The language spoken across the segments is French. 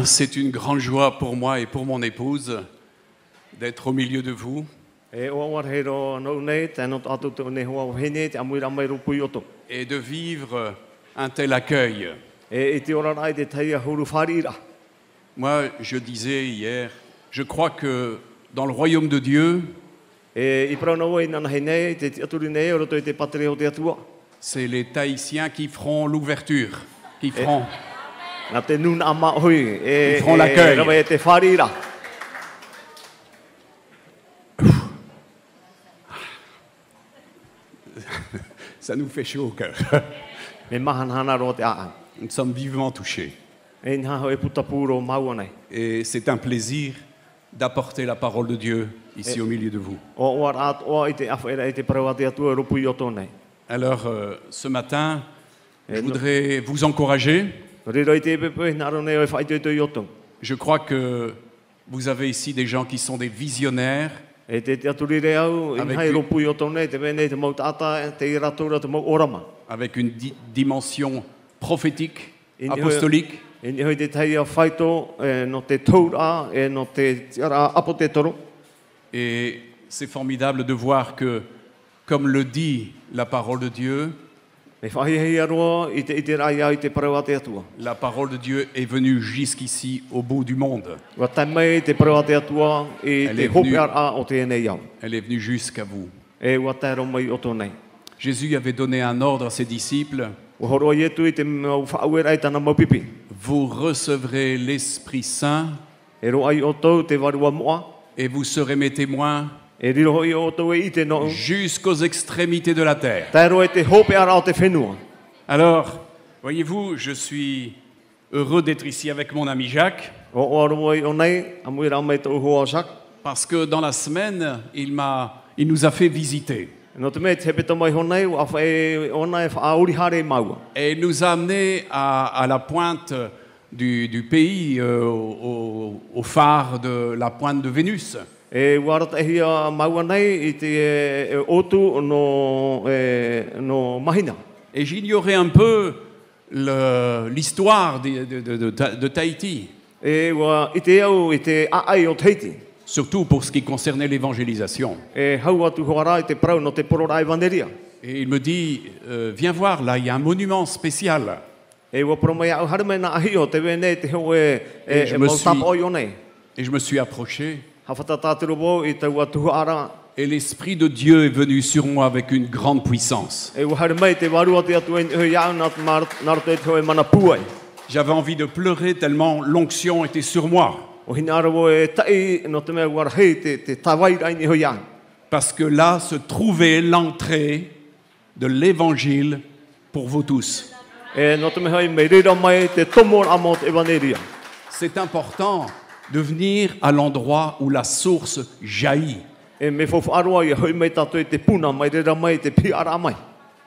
bien, c'est une grande joie pour moi et pour mon épouse d'être au milieu de vous. Et de vivre un tel accueil. Moi, je disais hier, je crois que dans le royaume de Dieu, c'est les Tahitiens qui feront l'ouverture, qui feront l'accueil. Ça nous fait chaud au cœur. Nous sommes vivement touchés. Et c'est un plaisir d'apporter la parole de Dieu ici au milieu de vous. Alors, ce matin, je voudrais vous encourager. Je crois que vous avez ici des gens qui sont des visionnaires, avec une dimension prophétique, apostolique. Et c'est formidable de voir que, comme le dit la parole de Dieu, la parole de Dieu est venue jusqu'ici au bout du monde. Elle est venue jusqu'à vous. Jésus avait donné un ordre à ses disciples. Vous recevrez l'Esprit Saint et vous serez mes témoins jusqu'aux extrémités de la terre. Alors, voyez-vous, je suis heureux d'être ici avec mon ami Jacques. Parce que dans la semaine, il nous a fait visiter. Et il nous a amenés à la pointe du pays, au phare de la pointe de Vénus. Et j'ignorais un peu l'histoire de Tahiti. Surtout pour ce qui concernait l'évangélisation. Et il me dit, viens voir, là, il y a un monument spécial. Et je me suis approché. Et l'Esprit de Dieu est venu sur moi avec une grande puissance. J'avais envie de pleurer tellement l'onction était sur moi. Parce que là se trouvait l'entrée de l'Évangile pour vous tous. C'est important de venir à l'endroit où la source jaillit.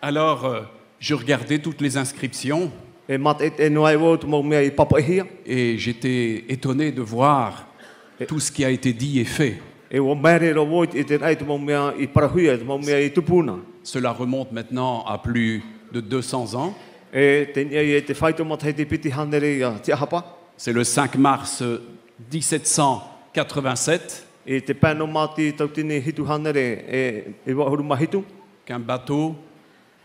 Alors, je regardais toutes les inscriptions et j'étais étonné de voir tout ce qui a été dit et fait. Cela remonte maintenant à plus de 200 ans. C'est le 5 mars 1787 qu'un bateau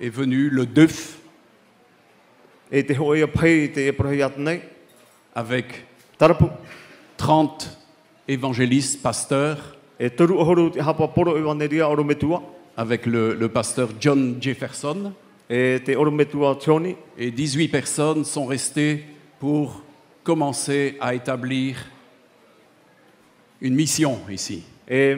est venu, le Duf, avec 30 évangélistes, pasteurs, avec le pasteur John Jefferson, et 18 personnes sont restées pour commencer à établir une mission ici. Et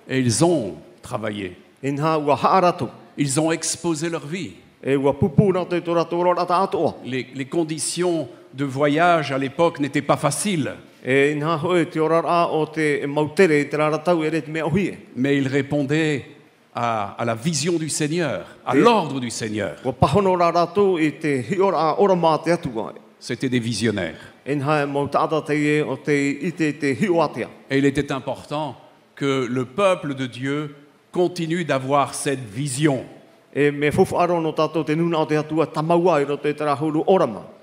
ils ont travaillé. Ils ont exposé leur vie. Les conditions de voyage à l'époque n'étaient pas faciles. Mais ils répondaient à la vision du Seigneur, à l'ordre du Seigneur. C'était des visionnaires. Et il était important que le peuple de Dieu continue d'avoir cette vision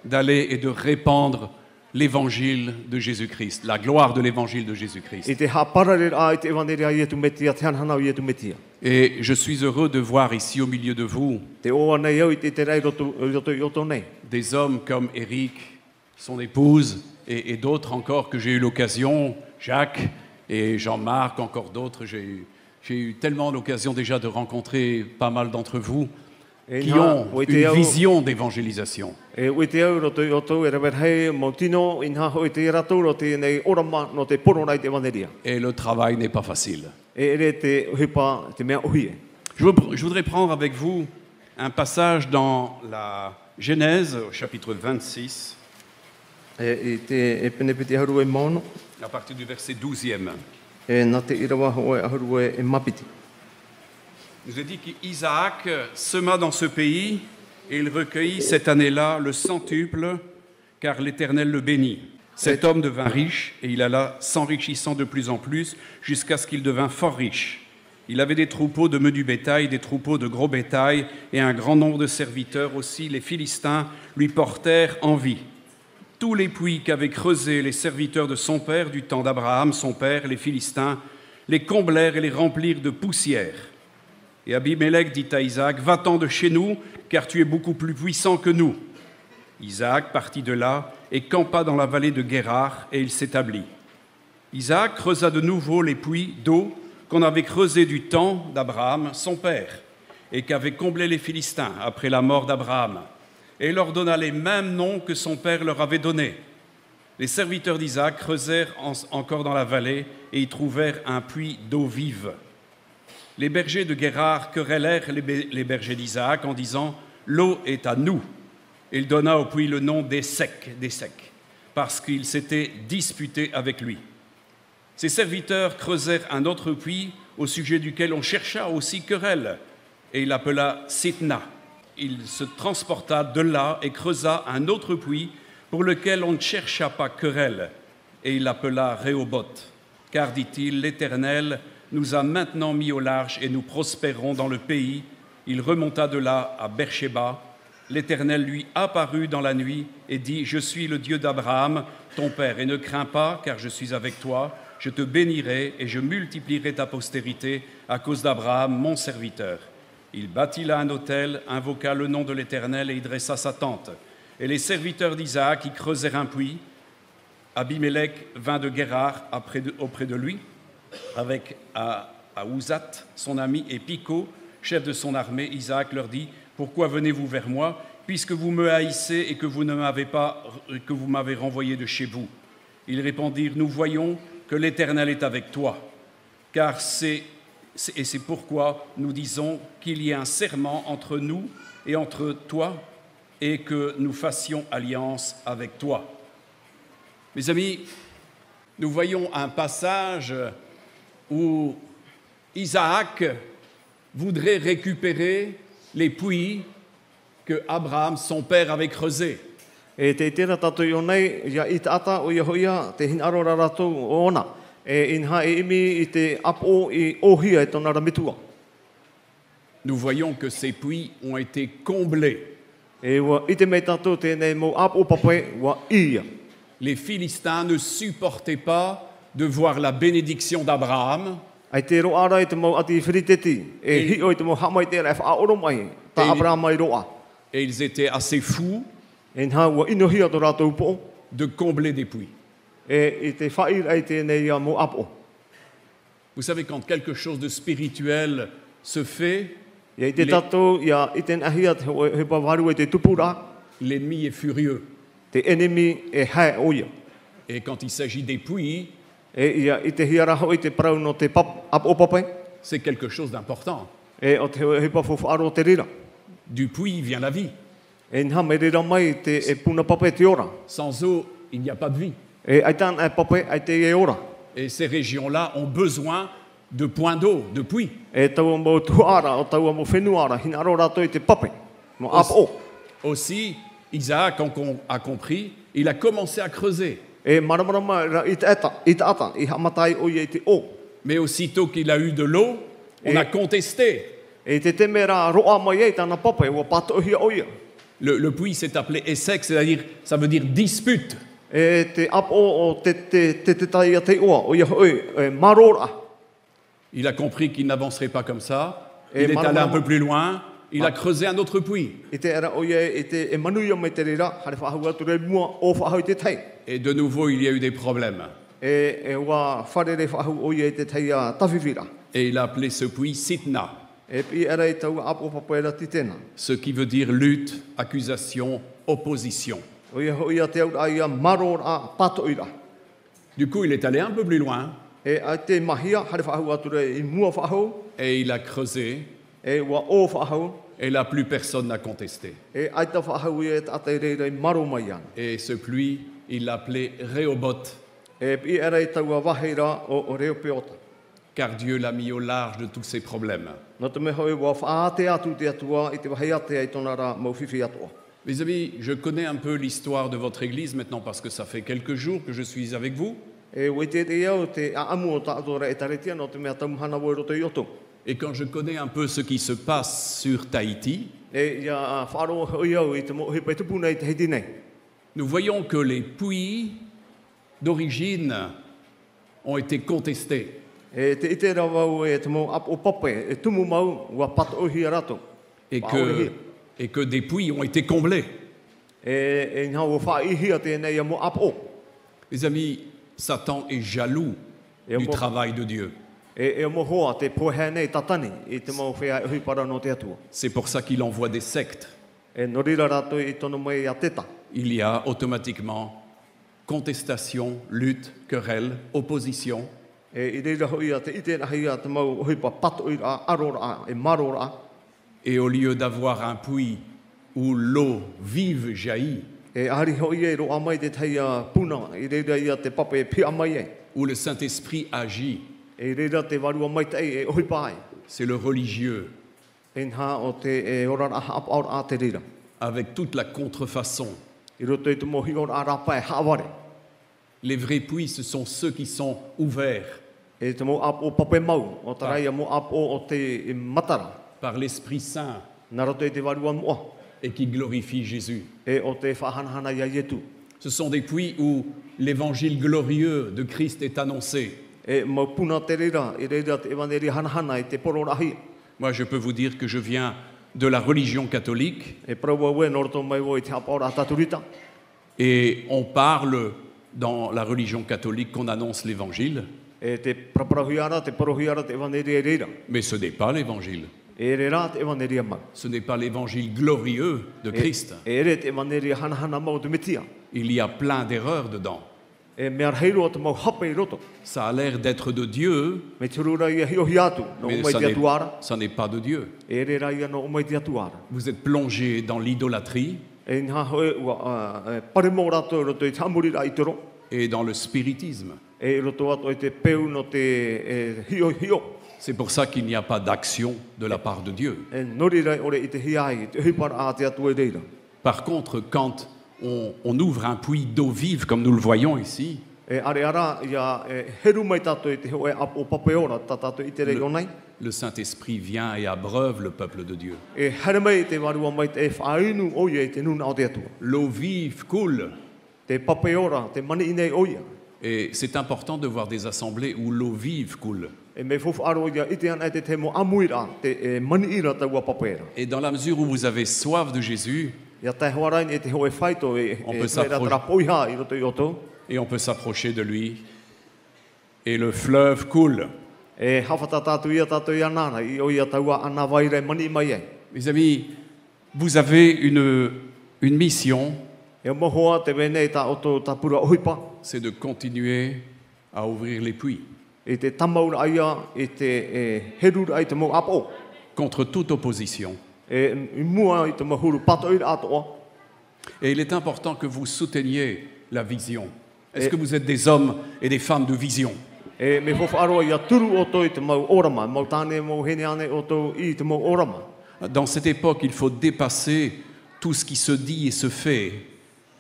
d'aller et de répandre l'évangile de Jésus-Christ, la gloire de l'évangile de Jésus-Christ. Et je suis heureux de voir ici au milieu de vous des hommes comme Eric, son épouse, et d'autres encore que j'ai eu l'occasion, Jacques et Jean-Marc, encore d'autres. J'ai eu tellement l'occasion déjà de rencontrer pas mal d'entre vous qui ont une vision d'évangélisation. Et le travail n'est pas facile. Je voudrais prendre avec vous un passage dans la Genèse, au chapitre 26, à partir du verset 12e. Il nous est dit qu'Isaac sema dans ce pays et il recueillit cette année-là le centuple, car l'Éternel le bénit. Cet homme devint riche et il alla s'enrichissant de plus en plus jusqu'à ce qu'il devint fort riche. Il avait des troupeaux de menu bétail, des troupeaux de gros bétail et un grand nombre de serviteurs aussi. Les Philistins lui portèrent envie. Tous les puits qu'avaient creusés les serviteurs de son père du temps d'Abraham, son père, les Philistins, les comblèrent et les remplirent de poussière. Et Abimélec dit à Isaac, « Va-t'en de chez nous, car tu es beaucoup plus puissant que nous. » Isaac partit de là et campa dans la vallée de Guérar, et il s'établit. Isaac creusa de nouveau les puits d'eau qu'on avait creusés du temps d'Abraham, son père, et qu'avaient comblés les Philistins après la mort d'Abraham, et leur donna les mêmes noms que son père leur avait donnés. Les serviteurs d'Isaac creusèrent encore dans la vallée, et y trouvèrent un puits d'eau vive. Les bergers de Guérar querellèrent les bergers d'Isaac en disant « L'eau est à nous ». Il donna au puits le nom d'Essek, parce qu'ils s'étaient disputés avec lui. Ses serviteurs creusèrent un autre puits au sujet duquel on chercha aussi querelle, et il l'appela Sitna. Il se transporta de là et creusa un autre puits pour lequel on ne chercha pas querelle, et il l'appela Rehoboth. Car, dit-il, l'Éternel nous a maintenant mis au large et nous prospérons dans le pays. Il remonta de là à Beersheba. L'Éternel lui apparut dans la nuit et dit « Je suis le Dieu d'Abraham, ton père, et ne crains pas, car je suis avec toi. Je te bénirai et je multiplierai ta postérité à cause d'Abraham, mon serviteur. » Il bâtit là un autel, invoqua le nom de l'Éternel et y dressa sa tente. Et les serviteurs d'Isaac y creusèrent un puits. Abimélec vint de Guérar auprès de lui, avec Ahuzat, son ami, et Pico, chef de son armée. Isaac leur dit « Pourquoi venez-vous vers moi, puisque vous me haïssez et que vous m'avez renvoyé de chez vous ?» Ils répondirent « Nous voyons que l'Éternel est avec toi, car c'est pourquoi nous disons qu'il y ait un serment entre nous et entre toi, et que nous fassions alliance avec toi. » Mes amis, nous voyons un passage où Isaac voudrait récupérer les puits que Abraham, son père, avait creusés. Nous voyons que ces puits ont été comblés. Les Philistins ne supportaient pas de voir la bénédiction d'Abraham. Et ils étaient assez fous de combler des puits. Vous savez, quand quelque chose de spirituel se fait, l'ennemi est furieux. Et quand il s'agit des puits, c'est quelque chose d'important. Du puits vient la vie. Sans eau, il n'y a pas de vie. Et ces régions-là ont besoin de points d'eau, de puits. Aussi, Isaac a compris, il a commencé à creuser. Mais aussitôt qu'il a eu de l'eau, on a contesté. E te temera roa mai e tana papa e wa pato hia oia. Le puits s'est appelé Essek, c'est-à-dire, ça veut dire dispute. E te apo o te tai a te oa oia hoi marora. Il a compris qu'il n'avancerait pas comme ça. Et Il est allé un Marmara- peu plus loin. Il a creusé un autre puits. E te era oia e te e manuia mai te rira hare whahau atu re mua o whahau te tai. Et de nouveau, il y a eu des problèmes. E wa wharere whahau oia e te tai a tawhiwhira. Et il a appelé ce puits Sitna, E pi era e tau apo papaera titena. ce qui veut dire lutte, accusation, opposition. Oia hoia te au aia marora pato ira. Du coup, il est allé un peu plus loin E a te mahia hare whahau atu re i mua whahau. et il a creusé. E wa o whahau. Et là, plus personne n'a contesté. E aita whahau e te ate reira maro mai ana. Et ce puits, il l'a appelé Rehoboth, E pi era e tau a wahera o reo peota. car Dieu l'a mis au large de tous ses problèmes. No te me hoi wa whaate atu te atua i te wahai ate ai tona ra mauwhiwhi atua. Mes amis, je connais un peu l'histoire de votre église maintenant parce que ça fait quelques jours que je suis avec vous. E wei te iau te aamu o tātora e taretia no te mea tamuhana wo roto i oto. Et quand je connais un peu ce qui se passe sur Tahiti, E ia wharo hoi au i te mo hipai tupu nei te heiti nei. nous voyons que les puits d'origine ont été contestés. E te ite rawau e te mo apo pape e tumu mau wa pato ohi rato. Et que des puits ont été comblés. E ngā o whaihia tēnei a mo apo. Les amis, Satan est jaloux Et du bon. travail de Dieu. E mo hoa te pohe nei tatani i te mo whea hui para no te atua. C'est pour ça qu'il envoie des sectes. E norira rato i tono mai a teta. Il y a automatiquement contestation, lutte, querelle, opposition. E i reira hoi a te ite na hia te mau hui pa pato i a arora e marora. Et au lieu d'avoir un puits où l'eau vive jaillit, E ari hoi e roa mai te teia puna i reira ia te pape e pia mai e. où le Saint-Esprit agit, E reira te warua mai te e hui pai. c'est le religieux, E nha o te e ora a hapaur a te reira. avec toute la contrefaçon. I roto i te mohi ora a rapa e haaware. Les vrais puits, ce sont ceux qui sont ouverts E te mo apo pape mau. O taraia mo apo o te matara. par l'Esprit Saint Nā roto i te warua mua. et qui glorifient Jésus. E o te whahanahana ia ietu. Ce sont des puits où l'évangile glorieux de Christ est annoncé. E mau puna te reira, i reira te evaneri hanahana i te pororahi. Moi, je peux vous dire que je viens de la religion catholique E praua ue norto mai wo i te hapaura a taturita. et on parle dans la religion catholique qu'on annonce l'évangile, E te praparahuiara, te porohuiara te evaneri e reira. mais ce n'est pas l'évangile. E reira te evaneri a mau. Ce n'est pas l'évangile glorieux de Christ. E re te evaneri hanahana mau te mitia. Il y a plein d'erreurs dedans. E mea heiro te mau hape i roto. Ça a l'air d'être de Dieu, Me turura ia hiohi atu, no mais umai te atuara. ça n'est pas de Dieu. E reira ia no umai te atuara. Vous êtes plongé dans l'idolâtrie E nha hoe ua pare mō rato roto i tamurira i toro. et dans le spiritisme. E roto ato i te peu no te hio hio. C'est pour ça qu'il n'y a pas d'action de la part de Dieu. E norira ore i te hiai, te hipara a te atu e reira. Par contre, quand on ouvre un puits d'eau vive, comme nous le voyons ici, E are ara ia heru mai tato i te hoe apo papeora, ta tato i te rei onai. le Saint-Esprit vient et abreuve le peuple de Dieu. E here mai te warua mai te whainu oia i te nuna o te atua. L'eau vive coule. Te papeora, te mani inei oia. Et c'est important de voir des assemblées où l'eau vive coule. E me fofu aro ia i te ana te mo amuira, te mani ira ta ua papeera. Et dans la mesure où vous avez soif de Jésus, Ia tai hoarain e te hoe whaito On peut te s'approcher. ra poiha i roto i oto. et on peut s'approcher de lui, et le fleuve coule. E hawhata tātu ia tātu ia nāna, i o ia taua ana vaire mani mai e. Mes amis, vous avez une mission, E mohoa te wenei tā oto tā pura ohipa, c'est de continuer à ouvrir les puits i te tamaura aia, i te herura ai te mo apo. contre toute opposition. E i mua i te mahuru pato i atoa. Et il est important que vous souteniez la vision. Est-ce que vous êtes des hommes et des femmes de vision? E me fofu aroa ia turu oto i te mau orama, mau tāne mau hene ane oto i te mau orama. Dans cette époque, il faut dépasser tout ce qui se dit et se fait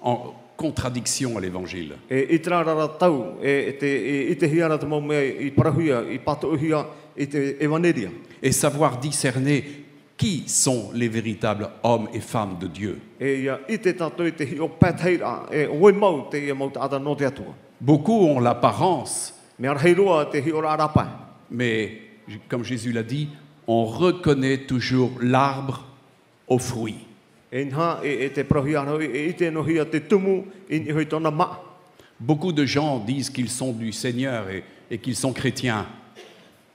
en contradiction à l'Évangile. E i te rarara tau, i te hiara te mau mea i parahuia, i pato uhia, i te evaneria. et savoir discerner qui sont les véritables hommes et femmes de Dieu. E ia i te tātou i te hi o pēteira e oi mau te ia mau tāta no te atua. Beaucoup ont l'apparence, Me ara hei roa te hi o rāpai. mais comme Jésus l'a dit, on reconnaît toujours l'arbre aux fruits. E nha e te prohi arau e i te no hia te tumu i ni hoi tona ma. Beaucoup de gens disent qu'ils sont du Seigneur et qu'ils sont chrétiens,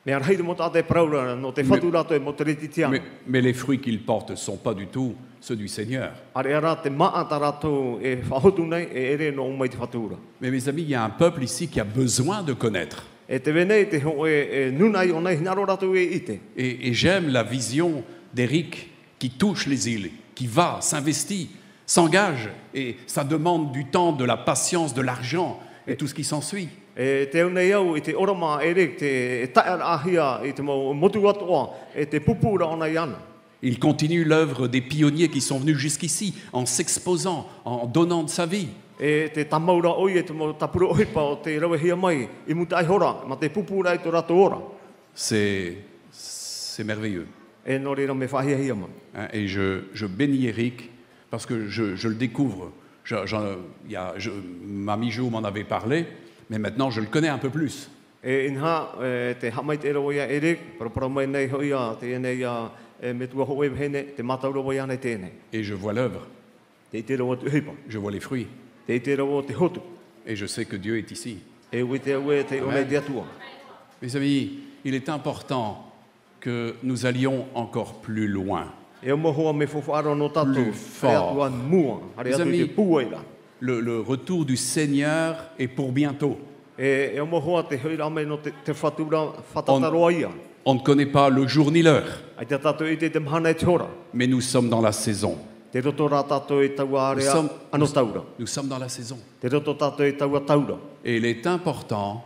Me ara hei te mo tāte praura no te whatu rato e mo te reti tiana. mais les fruits qu'ils portent ne sont pas du tout ceux du Seigneur. Are ara te maa ta rato e whahotu nei e ere no umai te whatura. Mais mes amis, il y a un peuple ici qui a besoin de connaître. E te venei te ho e nunai o nei hinaro rato e ite. Et j'aime la vision d'Éric qui touche les îles, qui va, s'investit, s'engage, et ça demande du temps, de la patience, de l'argent et tout ce qui s'ensuit. E te unei au i te orama ere te tae ahia i te motu atoa e te pupura ona i ana. Il continue l'œuvre des pionniers qui sont venus jusqu'ici en s'exposant, en donnant de sa vie. E te tamaura oi e te mo tapura oipa o te rawe hia mai i mutai hora ma te pupura i to rato ora. C'est merveilleux. E no rira me whahia hia mai. Hein, et je bénis Eric parce que je le découvre. Mamie Jo m'en avait parlé, mais maintenant je le connais un peu plus. E inha te hamai te rawa ere para mai nei hoia te nei me tua hoe hene te mataura wa nei tēnei. Et je vois l'œuvre, Te te rawa tu hipa. je vois les fruits. Te te rawa te hotu. Et je sais que Dieu est ici. E ui te ue te onei te atua. Mes amis, il est important que nous allions encore plus loin. E o mohoa me fofaro no tatu. Plus fort. Atua mua. Are Mes atu amis, te puaira. Le retour du Seigneur est pour bientôt. E o mohoa te hoira me no te whatura whatataroa ia. On ne connaît pas le jour ni l'heure, Ai te tatu i te mhana e te hora. mais nous sommes dans la saison. Te roto rā tātou i taua area ano taura. Nous sommes dans la saison. Te roto tātou i taua taura. Et il est important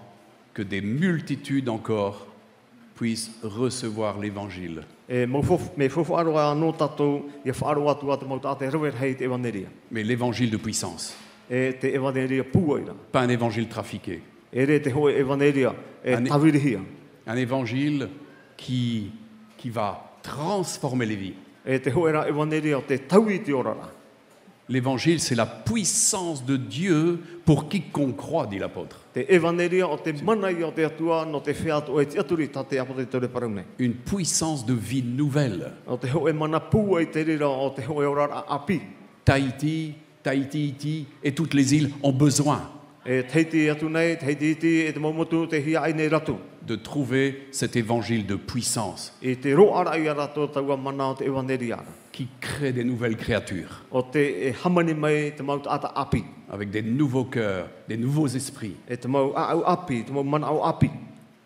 que des multitudes encore puissent recevoir l'Évangile. E me fofo aroa anō tātou ia whaaro atu atu mau tāte rewer hei te evaneria. Mais l'Évangile de puissance, E te evaneria puaira. pas un Évangile trafiqué. E re te hoe evaneria e Ane- tawirihia. Un Évangile qui va transformer les vies. E te hoe ra evaneria o te taui te orara. L'Évangile, c'est la puissance de Dieu pour quiconque croit, dit l'apôtre. Te evaneria o te manai o te atua no te whiatu o e te aturi ta te apote te paraune. Une puissance de vie nouvelle. O te hoe mana pua i te rira o te hoe orara api. Tahiti, Iti et toutes les îles ont besoin E teiti atu nei, teiti iti e te momotu te hia ai nei ratu. de trouver cet évangile de puissance E te ro ara i a rato taua mana o te evaneria. qui crée des nouvelles créatures O te e hamani mai te mau ata api. avec des nouveaux cœurs, des nouveaux esprits. E te mau au api, te mau mana au api.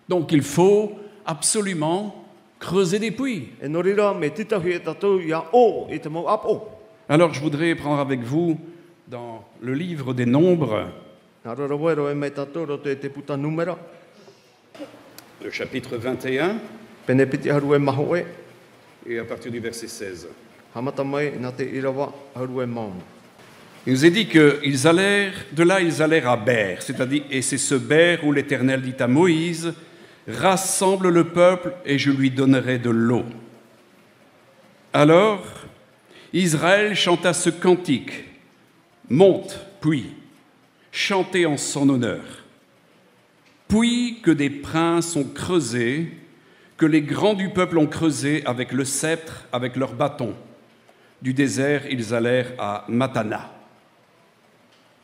Donc il faut absolument creuser des puits. E no rira me titahi e tatou ia o e te mau ap o. Alors je voudrais prendre avec vous dans le livre des Nombres, Nā rora wero e mei tatou ro te puta numera. le chapitre 21, Pene piti haru e maho e. et à partir du verset 16. Hamata mai nā te irawa haru e maunu. Il nous est dit que de là ils allèrent à Ber, c'est-à-dire, et c'est ce Ber où l'Éternel dit à Moïse, rassemble le peuple et je lui donnerai de l'eau. Alors, Israël chanta ce cantique, monte, puis, chantez en son honneur. Puis que des princes ont creusé, que les grands du peuple ont creusé avec le sceptre, avec leurs bâtons. Du désert, ils allèrent à Matana.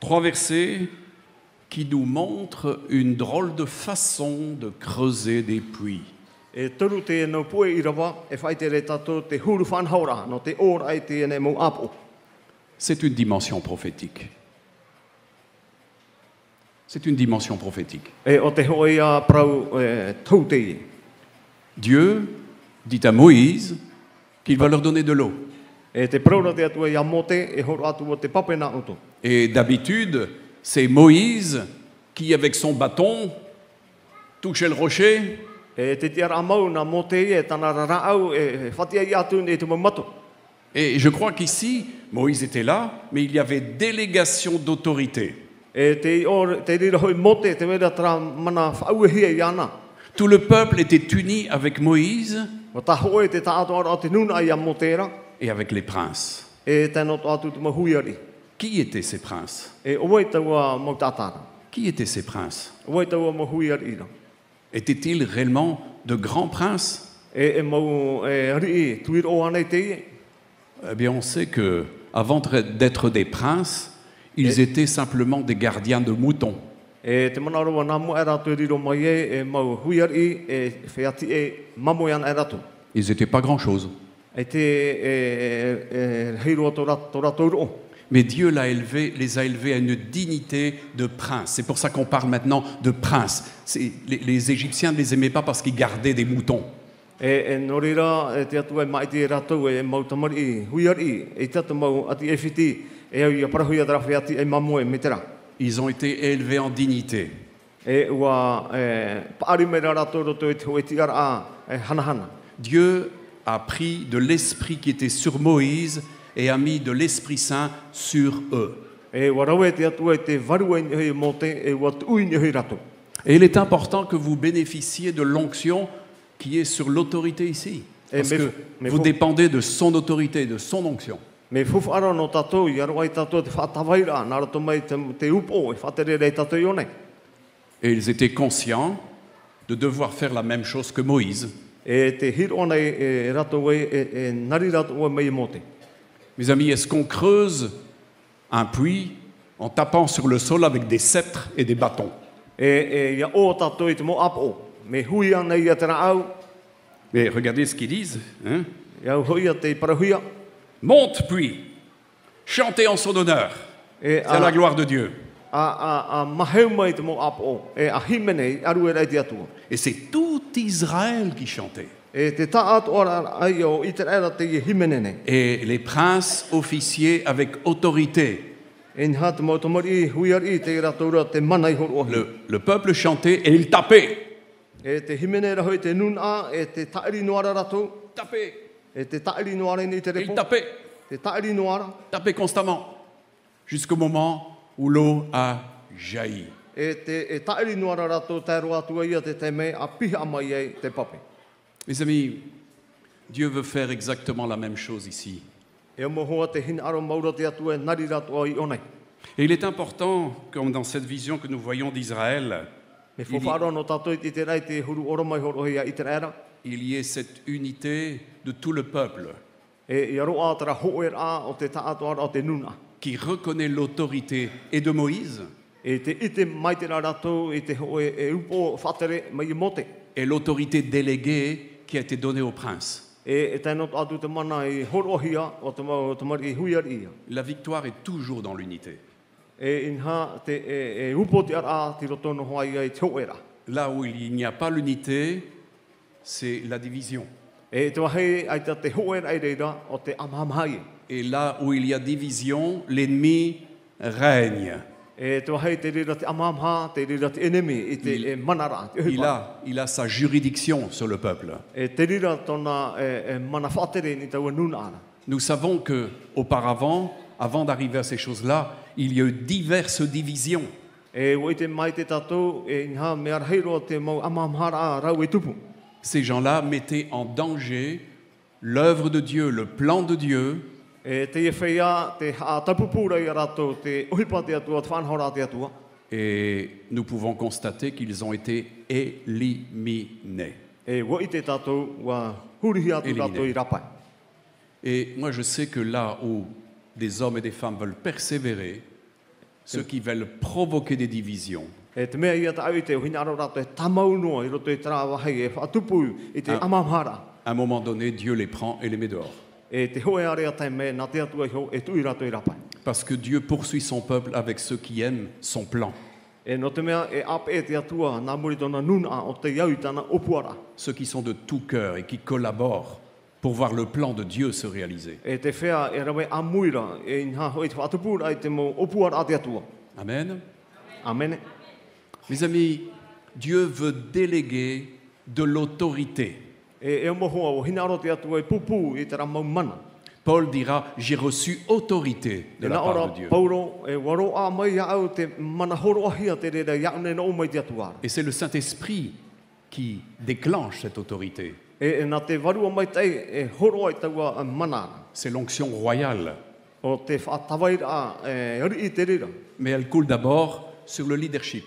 3 versets qui nous montrent une drôle de façon de creuser des puits. E toru te no pue irawa e whai te re tatou te huru whanhaura no te ora i te ene mau apo. C'est une dimension prophétique. C'est une dimension prophétique. E o te hoi a prau tau te i. Dieu dit à Moïse qu'il va leur donner de l'eau. E te praura te atua ia mote e horo atu o te papena uto. Et d'habitude, c'est Moïse qui, avec son bâton, touchait le rocher. E te tiara mau na mote i e tana raraau e whatia i atu e te mamato. Et je crois qu'ici, Moïse était là, mais il y avait délégation d'autorité. E te rira hoi mote te mera tra mana whauehia i ana. Tout le peuple était uni avec Moïse Wa taho e te tātoa o te nuna ia mo tērā, et avec les princes. e tēnō atu te mahuiari. Qui étaient ces princes? E oi taua mo tātara. Qui étaient ces princes? Oi taua mahuiari ira. Étaient-ils réellement de grands princes? E mau rii tuir o anei te ie. Eh bien, on sait que avant d'être des princes, ils étaient simplement des gardiens de moutons. E te mana roa nā mua e rātou riro mai e mau huiari e whiati e mamoe ana e rātou. Ils n'étaient pas grand-chose. E te heiroa tō rātou ro. Mais Dieu les a élevés à une dignité de prince. C'est pour ça qu'on parle maintenant de prince. Les Égyptiens ne les aimaient pas parce qu'ils gardaient des moutons. E norira e te atu e maiti e rātou e mau tamari i huiari e tata mau ati e whiti e au ia parahuia tara whiati e mamoe me tera. Ils ont été élevés en dignité. E ua paari me rā rātou roto e te hoe tiara a hana hana. Dieu a pris de l'esprit qui était sur Moïse et a mis de l'Esprit Saint sur eux. E ua rawe te atu e te varua i hei mō te e ua tui i hei rātou. Et il est important que vous bénéficiez de l'onction qui est sur l'autorité ici. Parce que vous dépendez de son autorité, de son onction. Me fufu ara no tātou i aroa i tātou te whātawaira, nā rato mai te upo e whātere rei tātou i one. Et ils étaient conscients de devoir faire la même chose que Moïse. E te hiro ana e rato e nari rato e mei mō te. Mes amis, est-ce qu'on creuse un puits en tapant sur le sol avec des sceptres et des bâtons? Ia o tātou i te mō apo. Me hui ana i a tera au. Mais regardez ce qu'ils disent. Hein? Ia hui a te parahuia. Monte puis, chantez en son honneur. C'est la gloire de Dieu. Maheu mai te mō apo. E a himene aru e rei te atua. Et c'est tout Israël qui chantait. E te taat ora ai o i te era te i himenene. Et les princes officiers avec autorité. E nha te mō tamari huiari te ratura te mana i horohi. Le peuple chantait et il tapait. E te himene ra hoi te nuna e te tairi noara ratou. Tapait. E te tairi noara ni te Il repo. tapait. Te tairi noara. Tapait constamment. Jusqu'au moment où l'eau a jailli. E te tairi noara ratou te roa tua ia te mei a piha mai ei te pape. Mes amis, Dieu veut faire exactement la même chose ici. E mo hoa te hin aro maura te atu e nari ratua i onei. Et il est important, comme dans cette vision que nous voyons d'Israël, Me whawharo no tātou i te rei te huru ora mai horohi a i te era. il y ait cette unité de tout le peuple E i aro a tara hoer a o te taatoara o te nuna. qui reconnaît l'autorité et de Moïse E te ite mai te rā ratou i te hoe e upo whatere mai i mote. et l'autorité déléguée qui a été donnée aux princes. E tēnō atu te mana i horohia o te mau te mari i huiari ia. La victoire est toujours dans l'unité. E inha te upo te ara te roto no hoa ia i te hoera. Là où il n'y a pas l'unité, c'est la division. E te wahei ai te hoera i reira o te amhamahai. Et là où il y a division, l'ennemi règne. E te wahei te reira te amhamha, te reira te enemi i te manara. Te Il a sa juridiction sur le peuple. E te reira tona mana whatere ni taua nuna ana. Nous savons que auparavant, avant d'arriver à ces choses-là, il y a eu diverses divisions. E o i te mai te tātou e inha mea heiro te mau amhamhara rau e tupu. Ces gens-là mettaient en danger l'œuvre de Dieu, le plan de Dieu, E te e whaia, te tapupura i a rātou, te ohipa te atua, te whanhora te atua. et nous pouvons constater qu'ils ont été éliminés. E wo i te tātou, wa hurihi atu Éliminé. rātou i rapai. Et moi, je sais que là où des hommes et des femmes veulent persévérer, ceux qui veulent provoquer des divisions, E te mea ia ta au i te hina aro rātou e tamau noa i roto i tara wahai e whaatupu i te amamhara. à un moment donné, Dieu les prend et les met dehors. E te hoe area tai me nā te atua i ho e tui rātou i rapai. Parce que Dieu poursuit son peuple avec ceux qui aiment son plan, E no te mea e ape e te atua nā muri tona nuna o te iau i tana opuara. ceux qui sont de tout cœur et qui collaborent pour voir le plan de Dieu se réaliser. E te whea e rawe amuira e inha hoi te whaatupura i te mo opuara a te atua. Amen. Amen. Mes amis, Dieu veut déléguer de l'autorité. E mohoa o hina aro te atua e pupu i te ramau mana. Paul dira, j'ai reçu autorité de E la nā part ora de Dieu. Pauro e waro a mai a au te mana horo ahia te rera iaune no mai te atua. Et c'est le Saint-Esprit qui déclenche cette autorité. Nā te varua mai tei e horo ai taua manana. C'est l'onction royale, O te whaatawaira ri I te rira. mais elle coule d'abord sur le leadership,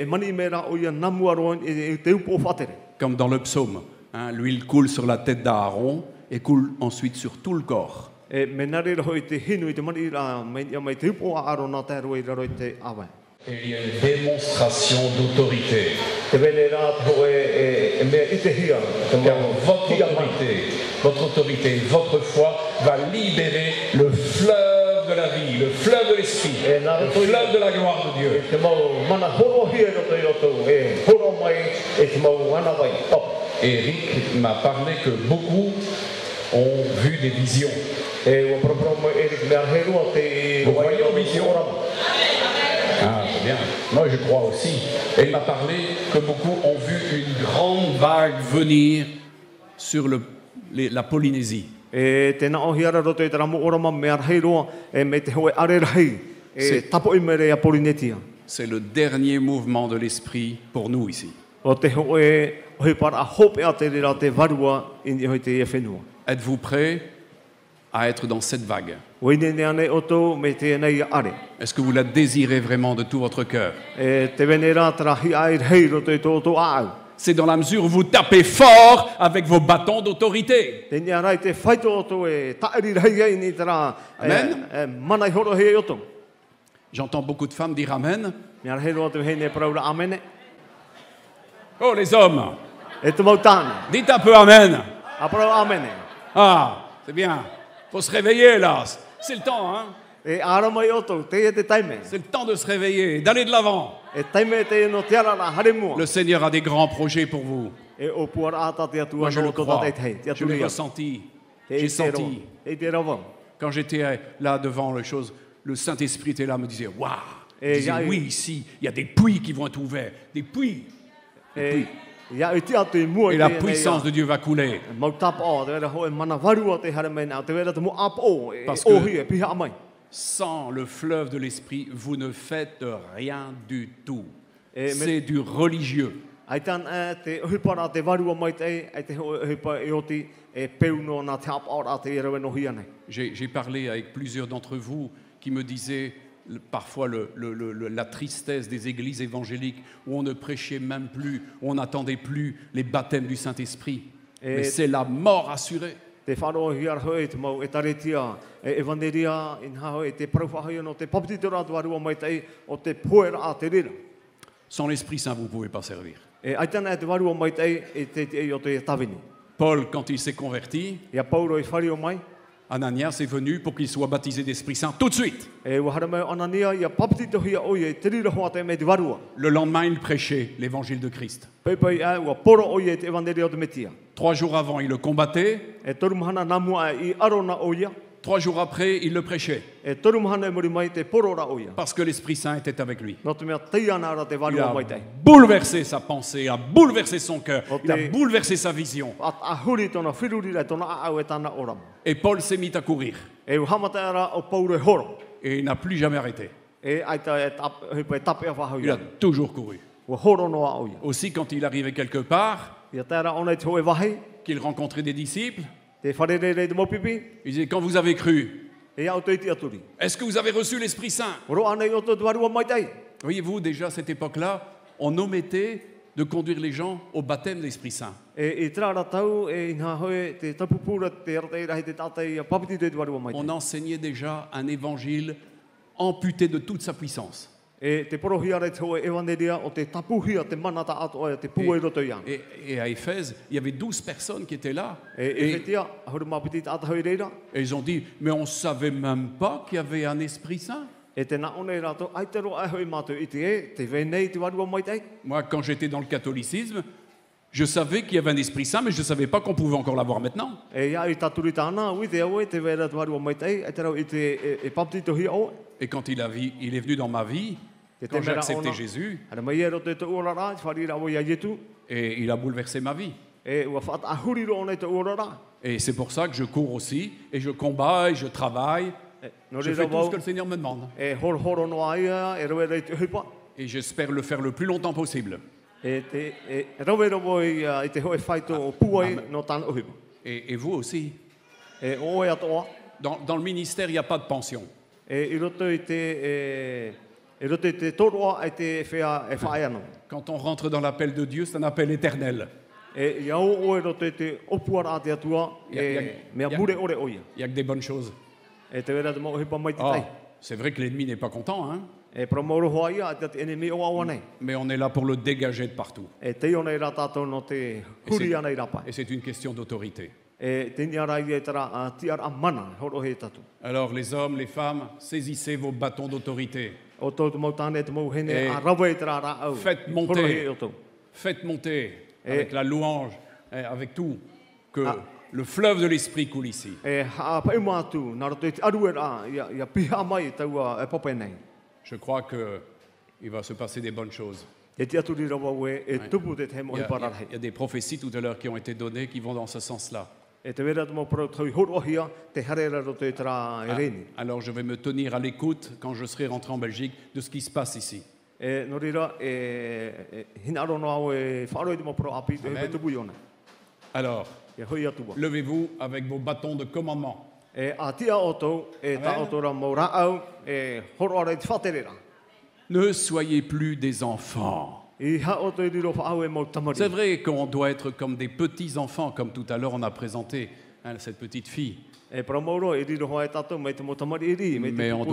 Mani mera o ia namua roan te upo o whatere. comme dans le psaume. Hein, l'huile coule sur la tête d'Aaron et coule ensuite sur tout le corps. Me nare rao I te hinu I te mani ra mai te upo a aro nā te roi raro I te awe. Et il y a une démonstration d'autorité. Te vene rā te hoe mea I te hia. Car votre autorité, votre foi va libérer le fleuve de la vie, le fleuve de l'esprit, le fleuve de la gloire de Dieu. Te mau mana horo hia roto I roto horo mai te mau ana vai. Eric m'a parlé que beaucoup ont vu des visions. Ua propro mai Eric mea herua te Vous voyez en vision? Ah, c'est bien. Moi, je crois aussi. Et il m'a parlé que beaucoup ont vu une grande vague venir sur la Polynésie. Tēnā o hiara roto I te ramo orama mea heiroa me te hoe arerahei tapo I mere a Polinetia. C'est le dernier mouvement de l'esprit pour nous ici. O te hoe para a hope a te rira te varua I hoi te e whenua. Êtes-vous prêts à être dans cette vague? Wine nea nei oto me te nei are. Est-ce que vous la désirez vraiment de tout votre cœur? Te vene rā tara hi ai hei roto I tō tō au. C'est dans la mesure où vous tapez fort avec vos bâtons d'autorité. Te nia rai te whaito oto taeri rei ai ni tara Amen. Manai horo hei oto. J'entends beaucoup de femmes dire Amen. Mea hei roa te hei ne praura amene. Oh les hommes, E te mau tāna. dites un peu Amen. A praura amene. Ah, c'est bien. Faut se réveiller là. C'est le temps, hein. E ara mai oto, te e te taime. C'est le temps de se réveiller, d'aller de l'avant. E taime te no te ara hare mua. Le Seigneur a des grands projets pour vous. E o puara ata te atua Moi, je le no ko crois. tatai tei. Te Je atu l'ai ria. ressenti. Te J'ai e te roa. senti. E te rawa. Quand j'étais là devant les choses, le Saint-Esprit était là, me disait waouh. Il Et disait, y a- oui, ici, il y a des puits qui vont être ouverts. Des puits. E ia e te atu I mua Et la puissance de Dieu va couler. Mau tapa o, te vera hoe mana varua te hare mena, te vera te mo apa o, Parce que- ohi e piha amai. Sans le fleuve de l'Esprit, vous ne faites rien du tout. Et C'est du religieux. Ai tan te ohipara te varua mai te ai te ohipa e oti e peu no na te apa ora te ira no hia nei. J'ai parlé avec plusieurs d'entre vous qui me disaient parfois la tristesse des églises évangéliques où on ne prêchait même plus, où on n'attendait plus les baptêmes du Saint-Esprit. Mais c'est la mort assurée. Te wharo hiar hoi te mau e taretia e evangelia in ha hoi te parauwhahoi no te papitito rā varua mai te o te poera a te rira. Sans l'Esprit Saint, vous ne pouvez pas servir. E ai tana e te varua mai te e o te tawini. Paul, quand il s'est converti, Ia Paulo I whario mai, Ananias est venu pour qu'il soit baptisé d'Esprit Saint tout de suite. e wahara mai Anania ia papitito hia oi e te rira hoa te me te varua. Le lendemain, il prêchait l'évangile de Christ. Peipai ai ua poro oi e te evangelia o te metia. 3 jours avant, il le combattait. E toru mahana namua I arona oia. 3 jours après, il le prêchait. E toru mahana e muri mai te porora oia. Parce que l'Esprit Saint était avec lui. No te mea teiana ara te Il varua a mai te. bouleversé sa pensée, il a bouleversé son cœur, il a Ok. bouleversé sa vision. A huri tona whiruri rai tona au e tana oram. Et Paul s'est mis à courir. E uhamata ara o Paulo e horo. Et il n'a plus jamais arrêté. E ai ta e tape a whahau Il a ia. toujours couru. Ua horo noa oia. Aussi, quand il arrivait quelque part, Ia tēra ona I te hoe wahi. qu'il rencontrait des disciples, Te wharerere te mopipi. il disait, quand vous avez cru, E au te iti aturi. est-ce que vous avez reçu l'Esprit Saint? Ro anei o te varua mai te. Voyez-vous, déjà à cette époque-là, on omettait de conduire les gens au baptême de l'Esprit Saint. E trara tau e inha hoe te tapupura te arate rahi te tātai papiti te varua mai te. On enseignait déjà un évangile amputé de toute sa puissance. E te porohia rei te hoe evangelia o te tapuhia te manata ato e te pua I roto iana. Et à Éphèse, il y avait 12 personnes qui étaient là. E whetia, hauru mapiti tāta hoi reira. Et ils ont dit, mais on ne savait même pas qu'il y avait un Esprit Saint. E te na one rato, ai te roa hoi mātou I te e, te venei te varua mai te. Moi, quand j'étais dans le catholicisme, je savais qu'il y avait un Esprit Saint, mais je ne savais pas qu'on pouvait encore l'avoir maintenant. E ia I taturi tāna, ui te aue, te vera te varua mai te, ai te rau I te papiti tohi o. Et quand il est venu dans ma vie, quand j'ai accepté Jésus, Ara mai e roto te urara, te wharira o ia yetu. et il a bouleversé ma vie. E ua whaat ahuri ro one te urara. Et c'est pour ça que je cours aussi, et je combats, et je travaille. No Je reira fais tout ce wau, que le Seigneur me demande. e horo horo no aia, e roe rei te hupa. Et j'espère le faire le plus longtemps possible. Et vous aussi. Dans le ministère, il n'y a pas de pension. Quand on rentre dans l'appel de Dieu, c'est un appel éternel. Il n'y a que des bonnes choses. Oh, c'est vrai que l'ennemi n'est pas content, hein? Mais on est là pour le dégager de partout. Et c'est une question d'autorité. Alors les hommes, les femmes, saisissez vos bâtons d'autorité. Faites monter avec la louange, avec tout, que le fleuve de l'esprit coule ici. Je crois qu'il va se passer des bonnes choses. Il y a des prophéties tout à l'heure qui ont été données qui vont dans ce sens-là. Alors je vais me tenir à l'écoute quand je serai rentré en Belgique de ce qui se passe ici. Alors, levez-vous avec vos bâtons de commandement. Ne soyez plus des enfants. C'est vrai qu'on doit être comme des petits-enfants, comme tout à l'heure on a présenté cette petite fille. Mais on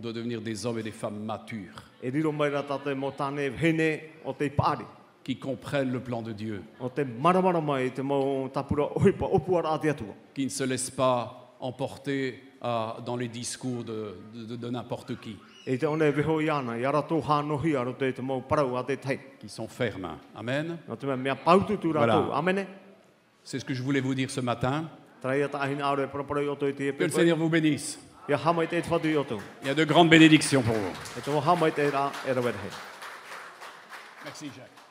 doit devenir des hommes et des femmes matures, qui comprennent le plan de Dieu, qui ne se laissent pas emporter dans les discours de n'importe qui. Qui sont fermes. Amen. Voilà. C'est ce que je voulais vous dire ce matin. Que le Seigneur vous bénisse. Il y a de grandes bénédictions pour vous. Merci Jacques.